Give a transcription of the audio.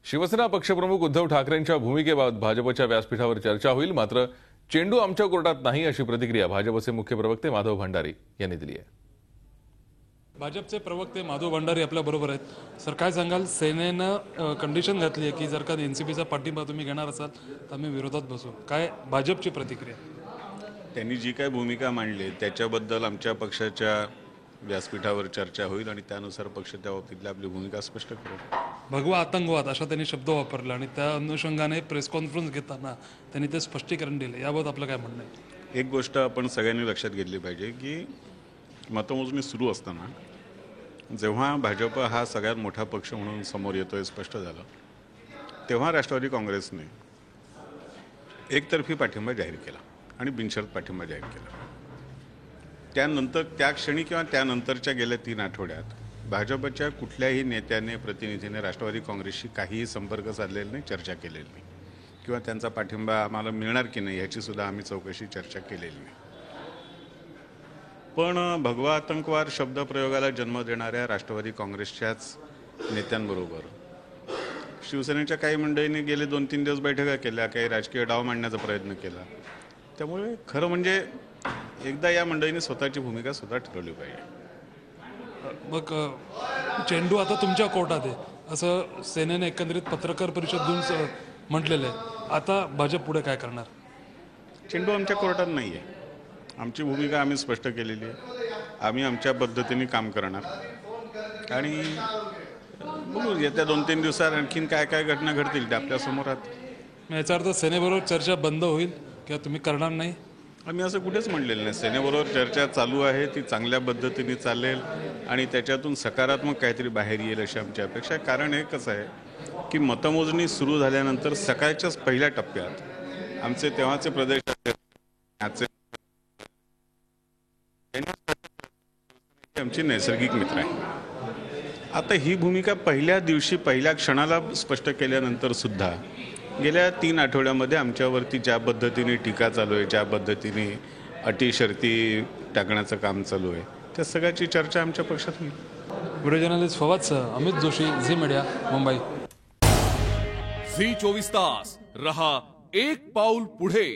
शिवसेना पक्षप्रमुख उद्धव ठाकरेंच्या भूमिकेबाबत भाजपच्या व्यासपीठावर चर्चा होईल, मात्र चेंडू आमच्या कोर्टात नाही अशी प्रतिक्रिया भाजपचे मुख्य प्रवक्ते माधव भंडारी यांनी दिली आहे. भाजपचे प्रवक्ते माधव भंडारी आपल्या बरोबर आहेत. सर, काय सांगाल? सेनेनं कंडिशन घातली आहे की जर का एनसीपीचा पाठिंबा तुम्ही घेणार असाल तर आम्ही विरोधात बसू. काय भाजपची प्रतिक्रिया? त्यांनी जी काय भूमिका मांडली त्याच्याबद्दल आमच्या पक्षाच्या व्यासपीठावर चर्चा होईल आणि त्यानुसार पक्ष त्या बाबतीतली आपली भूमिका स्पष्ट करेल. भगवा आतंकवाद अशा त्यांनी शब्द वापरला आणि त्या अनुषंगाने प्रेस कॉन्फरन्स घेताना त्यांनी ते स्पष्टीकरण दिले. याबाबत आपलं काय म्हणणं आहे? एक गोष्ट आपण सगळ्यांनी लक्षात घेतली पाहिजे की मतमोजणी सुरू असताना जेव्हा भाजप हा सगळ्यात मोठा पक्ष म्हणून समोर येतोय स्पष्ट झालं, तेव्हा राष्ट्रवादी काँग्रेसने एकतर्फी पाठिंबा जाहीर केला आणि बिनशर्त पाठिंबा जाहीर केला. त्यानंतर त्या क्षणी किंवा त्यानंतरच्या गेल्या 3 आठवड्यात भाजपच्या कुठल्याही नेत्याने प्रतिनिधीने राष्ट्रवादी काँग्रेसशी काहीही संपर्क साधलेला नाही, चर्चा केलेली नाही किंवा त्यांचा पाठिंबा आम्हाला मिळणार की नाही याची सुद्धा आम्ही चौकशी चर्चा केलेली नाही. पण भगवा आतंकवाद शब्दप्रयोगाला जन्म देणाऱ्या राष्ट्रवादी काँग्रेसच्याच नेत्यांबरोबर शिवसेनेच्या काही मंडळींनी गेले 2-3 दिवस बैठका केल्या, काही राजकीय डाव मांडण्याचा प्रयत्न केला. त्यामुळे खरं म्हणजे एकदा या मंडळींनी स्वतःची भूमिका स्वतः ठरवली पाहिजे. मग चेंडू आता तुमच्या कोर्टात आहे असं सेनेने एकंदरीत पत्रकार परिषद देऊन म्हटलेलं आहे. आता भाजप पुढे काय करणार? चेंडू आमच्या कोर्टात नाही आहे. आमची भूमिका आम्ही स्पष्ट केलेली आहे. आम्ही आमच्या पद्धतीने काम करणार आणि बघू येत्या 2-3 दिवसात आणखीन काय काय घटना घडतील त्या आपल्या समोर आहेत. याचा अर्थ सेनेबरोबर चर्चा बंद होईल किंवा तुम्ही करणार नाही? आम्ही असं कुठेच म्हणलेलं नाही. सेनेबरोबर चर्चा चालू आहे, ती चांगल्या पद्धतीने चालेल आणि त्याच्यातून सकारात्मक काहीतरी बाहेर येईल अशी आमची अपेक्षा आहे. कारण हे कसं आहे की मतमोजणी सुरू झाल्यानंतर सकाळच्याच पहिल्या टप्प्यात आमचे तेव्हाचे प्रदेश आमची नैसर्गिक मित्र आहे. आता ही भूमिका पहिल्या दिवशी पहिल्या क्षणाला स्पष्ट केल्यानंतर सुद्धा गेल्या 3 आठवड्यामध्ये आमच्यावरती ज्या पद्धतीने टीका चालू आहे, ज्या पद्धतीने अटी शर्ती टाकण्याचं काम चालू आहे, त्या सगळ्याची चर्चा आमच्या पक्षात होईल. व्हिडिओ जर्नलिस्ट फवादसह अमित जोशी, झी मीडिया, मुंबई. झी 24 तास रहा एक पाऊल पुढे.